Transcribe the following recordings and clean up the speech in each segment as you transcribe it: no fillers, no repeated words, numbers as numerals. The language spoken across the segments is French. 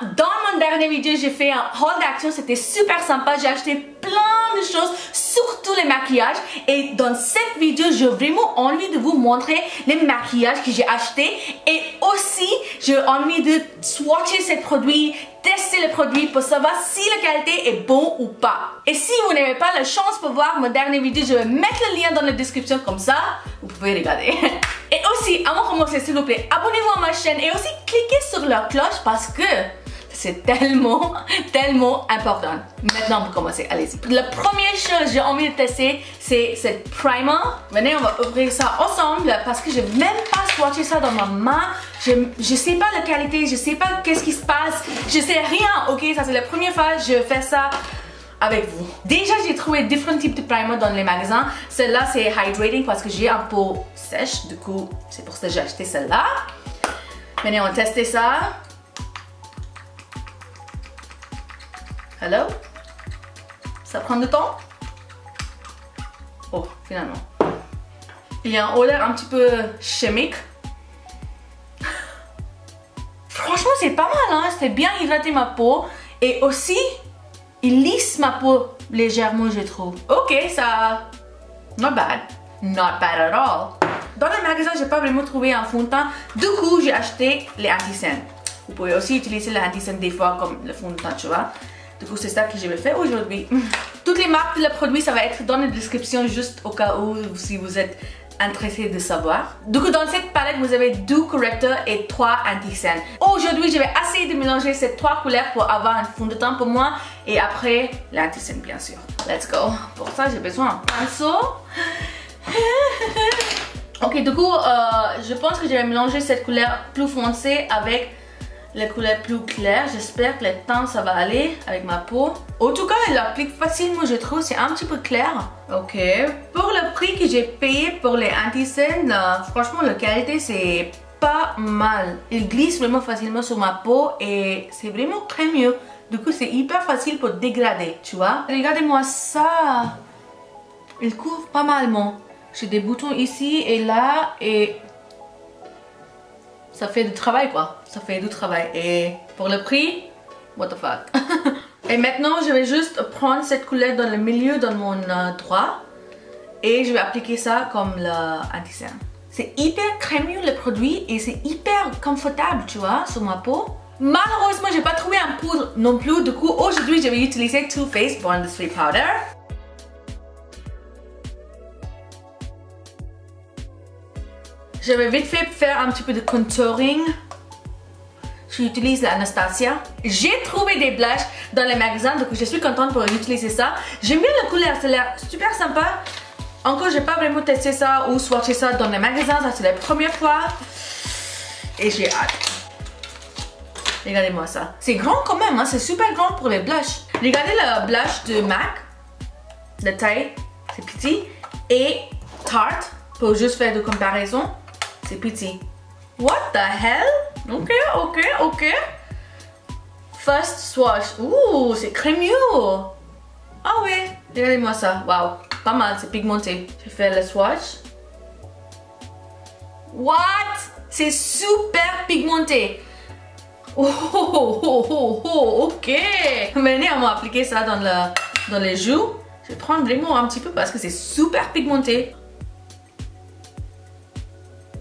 Dans mon dernier vidéo, j'ai fait un haul d'action, c'était super sympa. J'ai acheté plein de choses, surtout les maquillages. Et dans cette vidéo, j'ai vraiment envie de vous montrer les maquillages que j'ai achetés. Et aussi, j'ai envie de swatcher ces produits, tester les produits pour savoir si la qualité est bonne ou pas. Et si vous n'avez pas la chance pour voir mon dernier vidéo, je vais mettre le lien dans la description comme ça, vous pouvez regarder. Et aussi, avant de commencer, s'il vous plaît, abonnez-vous à ma chaîne et aussi cliquez sur la cloche parce que c'est tellement important. Maintenant, pour commencer, allez-y. La première chose que j'ai envie de tester, c'est cette primer. Venez, on va ouvrir ça ensemble parce que je n'ai même pas swatché ça dans ma main. Je sais pas la qualité, je sais pas qu'est-ce qui se passe, je sais rien, ok? Ça, c'est la première fois que je fais ça avec vous. Déjà, j'ai trouvé différents types de primer dans les magasins. Celle-là, c'est hydrating parce que j'ai un peau sèche. Du coup, c'est pour ça que j'ai acheté celle-là. Venez, on va tester ça. Hello? Ça prend du temps? Oh, finalement. Il y a un odeur un petit peu chimique. Franchement, c'est pas mal, hein? C'est bien hydraté ma peau. Et aussi, il lisse ma peau légèrement, je trouve. Ok, ça... Not bad. Not bad at all. Dans les magasins, j'ai pas vraiment trouvé un fond de teint. Du coup, j'ai acheté les anti-cerne. Vous pouvez aussi utiliser les anti-cerne des fois comme le fond de teint, tu vois. Du coup, c'est ça que je vais faire aujourd'hui. Toutes les marques de le produit, ça va être dans la description juste au cas où si vous êtes intéressé de savoir. Du coup, dans cette palette, vous avez 2 correcteurs et 3 anti-cerne. Aujourd'hui, je vais essayer de mélanger ces 3 couleurs pour avoir un fond de teint pour moi et après l'anti-cerne, bien sûr. Let's go. Pour ça, j'ai besoin d'un pinceau. Ok, du coup, je pense que je vais mélanger cette couleur plus foncée avec les couleurs plus claires. J'espère que le teint ça va aller avec ma peau. En tout cas, elle applique facilement, je trouve. C'est un petit peu clair. Ok. Pour le prix que j'ai payé pour les anti-cerne, franchement, la qualité c'est pas mal. Il glisse vraiment facilement sur ma peau et c'est vraiment crémeux. Du coup, c'est hyper facile pour dégrader, tu vois. Regardez-moi ça. Il couvre pas mal. J'ai des boutons ici et là et ça fait du travail quoi. Ça fait du travail. Et pour le prix, what the fuck. Et maintenant, je vais juste prendre cette couleur dans le milieu de mon doigt. Et je vais appliquer ça comme l'anti-cerne. C'est hyper crémeux le produit et c'est hyper confortable, tu vois, sur ma peau. Malheureusement, j'ai pas trouvé un poudre non plus. Du coup, aujourd'hui, je vais utiliser Too Faced Born This Way Powder. Je vais vite fait faire un petit peu de contouring. J'utilise l'Anastasia. J'ai trouvé des blushs dans les magasins, donc je suis contente pour utiliser ça. J'aime bien la couleur, ça a l'air super sympa. Encore, j'ai pas vraiment testé ça ou swatché ça dans les magasins, ça c'est la première fois. Et j'ai hâte. Regardez-moi ça. C'est grand quand même, hein? C'est super grand pour les blushs. Regardez le blush de MAC. La taille, c'est petit. Et Tarte, pour juste faire de comparaison, c'est petit. What the hell? Ok, ok, ok. First swatch. Ouh, c'est crémeux. Ah ouais, regardez-moi ça. Wow, pas mal, c'est pigmenté. Je fais le swatch. What? C'est super pigmenté. Oh, oh, oh, oh, oh, ok. Venez, on va appliquer ça dans les joues. Je vais prendre vraiment un petit peu parce que c'est super pigmenté.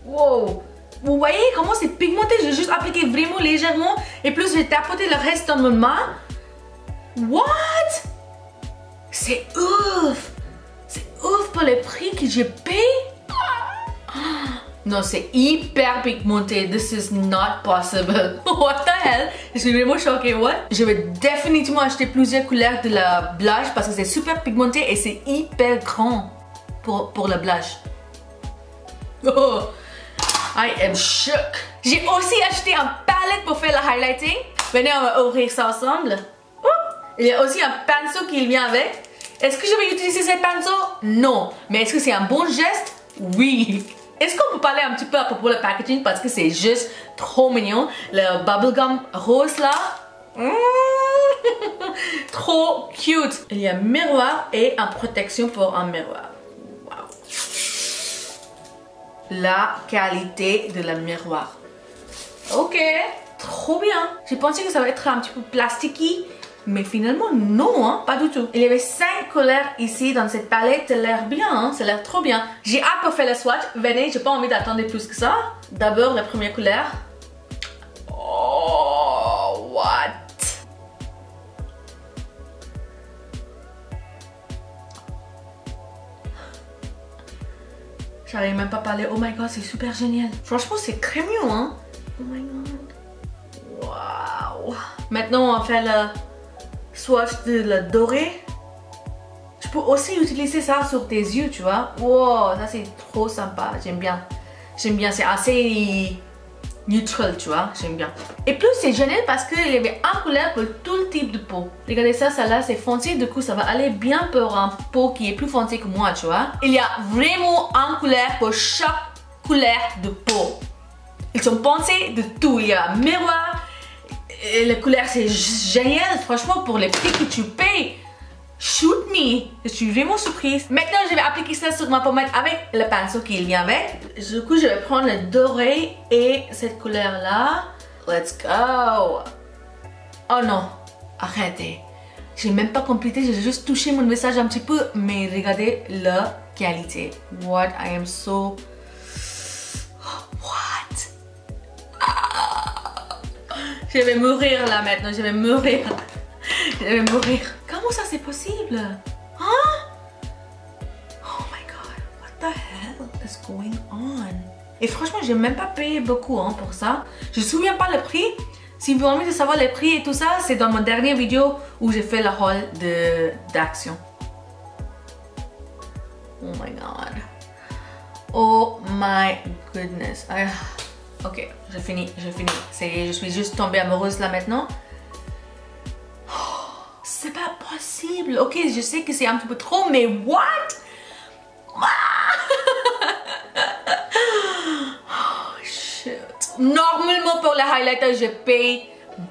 Wow. Vous voyez comment c'est pigmenté? J'ai juste appliqué vraiment légèrement et plus j'ai tapoté le reste dans ma main. What? C'est ouf! C'est ouf pour le prix que j'ai payé. Non, c'est hyper pigmenté. This is not possible. What the hell? Je suis vraiment choquée. What? Je vais définitivement acheter plusieurs couleurs de la blush parce que c'est super pigmenté et c'est hyper grand pour le blush. Oh! I am shook. J'ai aussi acheté un palette pour faire le highlighting. Venez, on va ouvrir ça ensemble. Il y a aussi un pinceau qui vient avec. Est-ce que je vais utiliser ce pinceau? Non. Mais est-ce que c'est un bon geste? Oui. Est-ce qu'on peut parler un petit peu à propos du packaging parce que c'est juste trop mignon. Le bubblegum rose là. Trop cute. Il y a un miroir et une protection pour un miroir. La qualité de la miroir. Ok, trop bien. J'ai pensé que ça va être un petit peu plastiqué. Mais finalement, non, hein, pas du tout. Il y avait 5 couleurs ici dans cette palette. Ça a l'air bien, hein, ça a l'air trop bien. J'ai hâte pour faire le swatch. Venez, j'ai pas envie d'attendre plus que ça. D'abord, la première couleur. Oh, what? J'arrive même pas à parler. Oh my god, c'est super génial. Franchement, c'est très mieux, hein. Oh my god. Wow. Maintenant, on va faire le swatch de la dorée. Je peux aussi utiliser ça sur tes yeux, tu vois. Wow, ça c'est trop sympa. J'aime bien. J'aime bien. C'est assez neutral, tu vois. J'aime bien. Et plus c'est génial parce qu'il y avait un couleur pour tout le type de peau. Regardez ça, ça là c'est foncé. Du coup, ça va aller bien pour un peau qui est plus foncé que moi, tu vois. Il y a vraiment un couleur pour chaque couleur de peau. Ils sont pensés de tout. Il y a un miroir. Et la couleur c'est génial. Franchement, pour les prix que tu payes, shoot me. Je suis vraiment surprise. Maintenant, je vais appliquer ça sur ma pommade avec le pinceau qui vient avec. Du coup, je vais prendre le doré et cette couleur là. Let's go. Oh non, arrêtez. J'ai même pas complété, j'ai juste touché mon visage un petit peu. Mais regardez la qualité. What I am so... Je vais mourir là maintenant, je vais mourir. Je vais mourir. Comment ça c'est possible? Hein? Oh my god, what the hell is going on? Et franchement, j'ai même pas payé beaucoup hein, pour ça. Je me souviens pas le prix. Si vous avez envie de savoir les prix et tout ça, c'est dans mon dernière vidéo où j'ai fait le haul d'Action. Oh my god. Oh my goodness. Ok, j'ai fini, j'ai fini. Je suis juste tombée amoureuse là maintenant. Oh, c'est pas possible. Ok, je sais que c'est un petit peu trop, mais what? Oh shit. Normalement pour le highlighter, je paye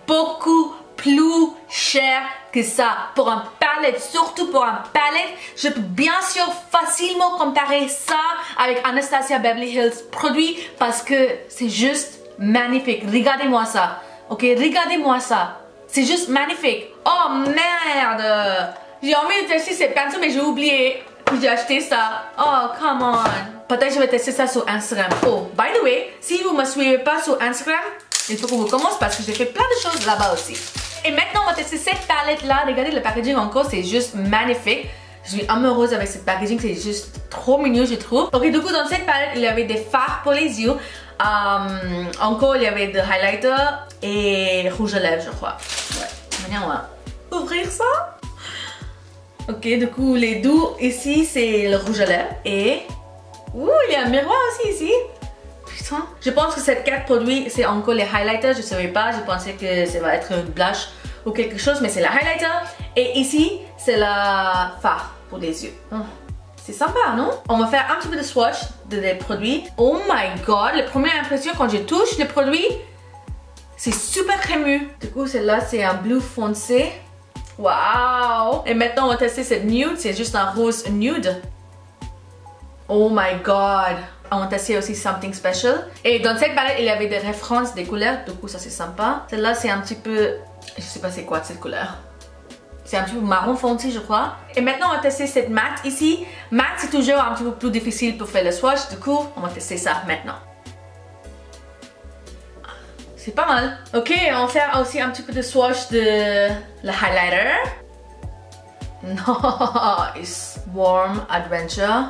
beaucoup plus cher que ça. Pour un palette, surtout pour un palette, je peux bien sûr facilement comparer ça avec Anastasia Beverly Hills produit parce que c'est juste magnifique. Regardez-moi ça. Ok, regardez-moi ça. C'est juste magnifique. Oh merde. J'ai envie de tester ces pinceaux mais j'ai oublié que j'ai acheté ça. Oh, come on. Peut-être que je vais tester ça sur Instagram. Oh, by the way, si vous ne me suivez pas sur Instagram, il faut qu'on vous commence parce que j'ai fait plein de choses là-bas aussi. Et maintenant, on va tester cette palette-là. Regardez le packaging encore, c'est juste magnifique. Je suis amoureuse avec cette packaging, c'est juste trop mignon, je trouve. Ok, du coup, dans cette palette, il y avait des fards pour les yeux. Encore, il y avait des highlighters et rouge à lèvres, je crois. Ouais, maintenant, on va ouvrir ça. Ok, du coup, les doux ici, c'est le rouge à lèvres. Et... ouh, il y a un miroir aussi ici. Putain. Je pense que cette carte produit, c'est encore les highlighters. Je ne savais pas, je pensais que ça va être une blush ou quelque chose, mais c'est la highlighter. Et ici, c'est la fard pour les yeux. Oh, c'est sympa, non? On va faire un petit peu de swatch des produits. Oh my god, la première impression quand je touche le produit, c'est super crémeux. Du coup, celle-là, c'est un bleu foncé. Wow! Et maintenant, on va tester cette nude. C'est juste un rose nude. Oh my god! On va tester aussi Something Special. Et dans cette palette, il y avait des références des couleurs. Du coup, ça c'est sympa. Celle-là, c'est un petit peu... je sais pas c'est quoi cette couleur. C'est un petit peu marron foncé, je crois. Et maintenant, on va tester cette matte ici. Matte, c'est toujours un petit peu plus difficile pour faire le swatch. Du coup, on va tester ça maintenant. C'est pas mal. Ok, on va faire aussi un petit peu de swatch de le highlighter. Nice. Warm Adventure.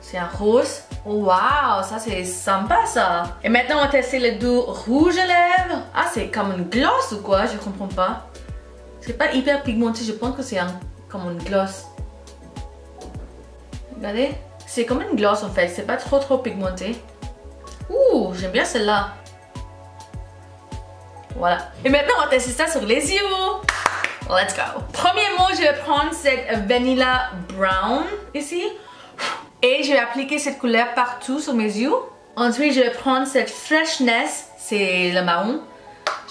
C'est un rose. Oh, wow, ça c'est sympa ça. Et maintenant on va tester le doux rouge à lèvres. Ah, c'est comme une gloss ou quoi? Je comprends pas. C'est pas hyper pigmenté, je pense que c'est comme une gloss. Regardez, c'est comme une gloss en fait, c'est pas trop pigmenté. Ouh, j'aime bien celle-là. Voilà. Et maintenant on va tester ça sur les yeux. Let's go. Premièrement, je vais prendre cette Vanilla Brown ici. Et je vais appliquer cette couleur partout sur mes yeux. Ensuite, je vais prendre cette Freshness, c'est le marron.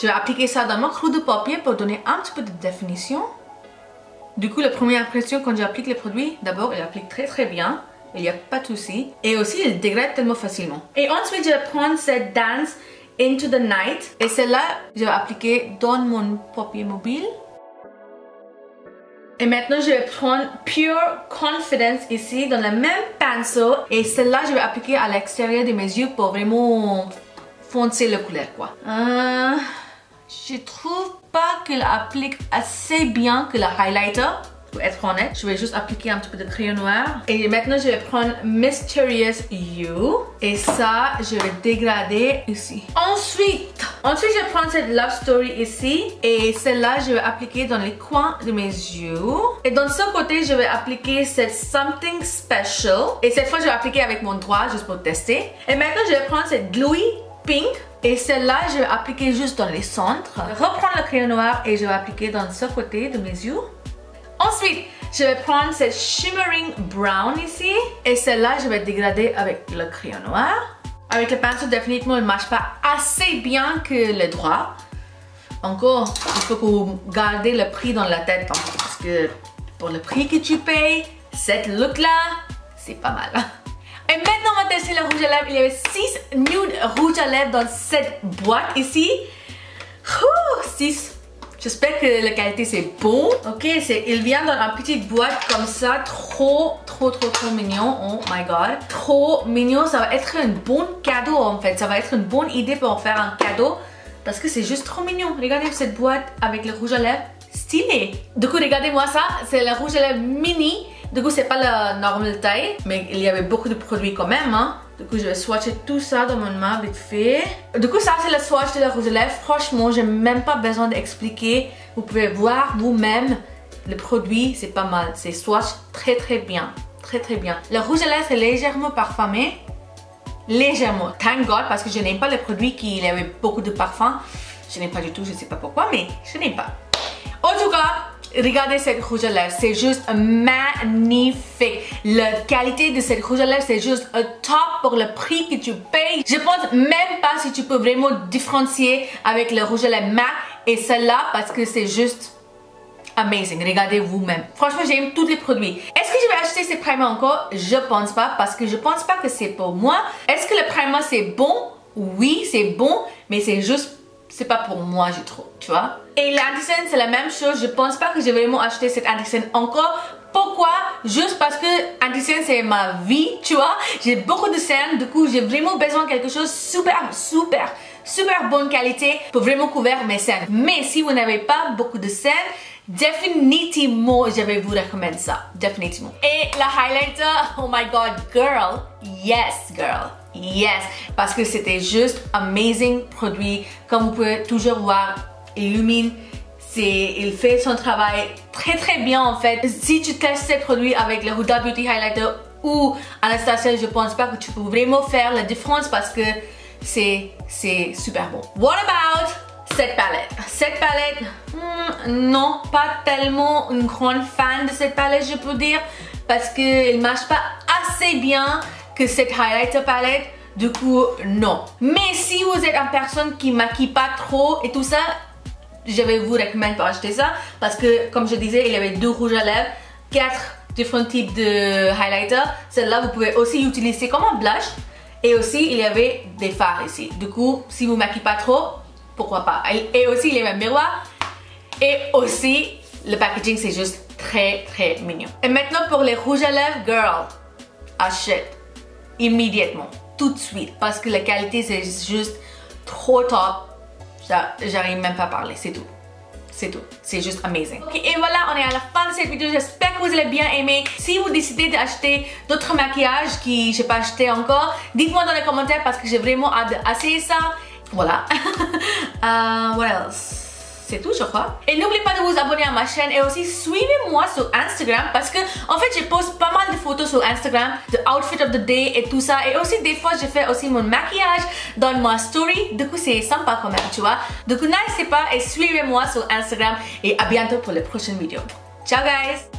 Je vais appliquer ça dans mon creux de paupière pour donner un petit peu de définition. Du coup, la première impression quand j'applique les produits, d'abord, il applique très bien. Il n'y a pas de souci. Et aussi, il dégrade tellement facilement. Et ensuite, je vais prendre cette Dance Into the Night. Et celle-là, je vais appliquer dans mon papier mobile. Et maintenant, je vais prendre Pure Confidence ici, dans le même pinceau. Et celle-là, je vais appliquer à l'extérieur de mes yeux pour vraiment foncer la couleur, quoi. Je trouve pas qu'elle applique assez bien que le highlighter. Pour être honnête, je vais juste appliquer un petit peu de crayon noir. Et maintenant, je vais prendre Mysterious You. Et ça, je vais dégrader ici. Ensuite, je vais prendre cette Love Story ici. Et celle-là, je vais appliquer dans les coins de mes yeux. Et dans ce côté, je vais appliquer cette Something Special. Et cette fois, je vais appliquer avec mon doigt, juste pour tester. Et maintenant, je vais prendre cette Gluey Pink. Et celle-là, je vais appliquer juste dans les centres. Je vais reprendre le crayon noir et je vais appliquer dans ce côté de mes yeux. Ensuite, je vais prendre cette Shimmering Brown ici. Et celle-là, je vais dégrader avec le crayon noir. Avec le pinceau, définitivement, il ne marche pas assez bien que le droit. Encore, il faut que vous gardez le prix dans la tête. Hein, parce que pour le prix que tu payes, cette look-là, c'est pas mal. Et maintenant, on va tester le rouge à lèvres. Il y avait 6 nude rouges à lèvres dans cette boîte ici. 6. J'espère que la qualité c'est bon. Ok, il vient dans une petite boîte comme ça. Trop mignon. Oh my god. Trop mignon. Ça va être un bon cadeau en fait. Ça va être une bonne idée pour faire un cadeau. Parce que c'est juste trop mignon. Regardez cette boîte avec le rouge à lèvres. Stylé. Du coup, regardez-moi ça. C'est le rouge à lèvres mini. Du coup, c'est pas la normale taille. Mais il y avait beaucoup de produits quand même. Hein. Du coup, je vais swatcher tout ça dans mon main vite fait. Du coup, ça c'est le swatch de la rouge à lèvres. Franchement, j'ai même pas besoin d'expliquer. Vous pouvez voir vous-même. Le produit, c'est pas mal. C'est swatch très bien. Très bien. Le rouge à lèvres, c'est légèrement parfumé. Légèrement. Thank God, parce que je n'aime pas les produits qui avaient beaucoup de parfum. Je n'aime pas du tout, je sais pas pourquoi, mais je n'aime pas. En tout cas, regardez cette rouge à lèvres, c'est juste magnifique. La qualité de cette rouge à lèvres, c'est juste un top pour le prix que tu payes. Je pense même pas si tu peux vraiment différencier avec le rouge à lèvres MAC et celle-là parce que c'est juste amazing. Regardez vous-même. Franchement, j'aime tous les produits. Est-ce que je vais acheter ces primers encore? Je pense pas parce que je pense pas que c'est pour moi. Est-ce que le primer c'est bon? Oui, c'est bon, mais c'est juste c'est pas pour moi, je trouve, tu vois. Et l'anti-scène, c'est la même chose. Je pense pas que je vais vraiment acheter cette anti-scène encore. Pourquoi? Juste parce que anti-scène, c'est ma vie, tu vois. J'ai beaucoup de scènes, du coup, j'ai vraiment besoin de quelque chose super bonne qualité pour vraiment couvrir mes scènes. Mais si vous n'avez pas beaucoup de scènes, définitivement, je vais vous recommander ça. Définitivement. Et la highlighter, oh my god, girl. Yes, girl. Yes, parce que c'était juste amazing produit. Comme vous pouvez toujours voir, illumine. Il fait son travail très bien en fait. Si tu testes ces produits avec le Huda Beauty Highlighter ou Anastasia, je pense pas que tu peux vraiment faire la différence parce que c'est super bon. What about cette palette? Cette palette, non, pas tellement une grande fan de cette palette, je peux dire, parce qu'elle marche pas assez bien que cette highlighter palette. Du coup, non. Mais si vous êtes une personne qui maquille pas trop et tout ça, je vais vous recommander pour acheter ça. Parce que, comme je disais, il y avait 2 rouges à lèvres, 4 différents types de highlighter. Celle-là, vous pouvez aussi utiliser comme un blush. Et aussi, il y avait des fards ici. Du coup, si vous maquillez pas trop, pourquoi pas. Et aussi, il y avait un miroir. Et aussi, le packaging, c'est juste très mignon. Et maintenant, pour les rouges à lèvres, girl, achète immédiatement. Tout de suite, parce que la qualité c'est juste trop top. J'arrive même pas à parler, c'est tout. C'est tout, c'est juste amazing. Ok, et voilà, on est à la fin de cette vidéo. J'espère que vous allez bien aimer. Si vous décidez d'acheter d'autres maquillages qui j'ai pas acheté encore, dites-moi dans les commentaires parce que j'ai vraiment hâte d'essayer ça. Voilà. What else? C'est tout, je crois. Et n'oubliez pas de vous abonner à ma chaîne et aussi suivez-moi sur Instagram parce que en fait je poste pas mal de photos sur Instagram de outfit of the day et tout ça. Et aussi des fois je fais aussi mon maquillage dans ma story. Du coup c'est sympa quand même, tu vois. Du coup n'hésitez pas et suivez-moi sur Instagram et à bientôt pour les prochaines vidéos. Ciao guys!